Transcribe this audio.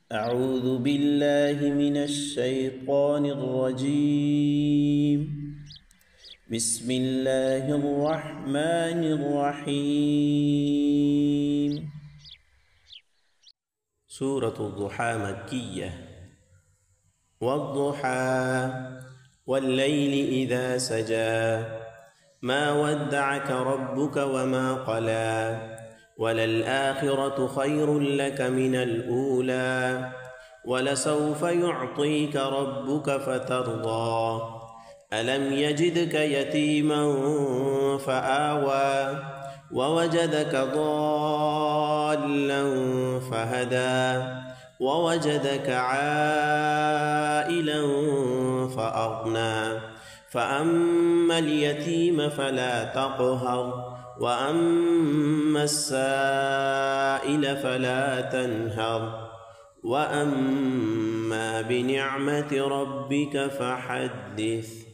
أعوذ بالله من الشيطان الرجيم. بسم الله الرحمن الرحيم. سورة الضحى مكية. والضحى والليل إذا سجى ما ودعك ربك وما قلى وللآخرة خير لك من الأولى ولسوف يعطيك ربك فترضى ألم يجدك يتيما فآوى ووجدك ضالا فهدى ووجدك عائلا فأغنى فأما اليتيم فلا تقهر وأما السائل فلا تنهر وأما بنعمة ربك فحدث.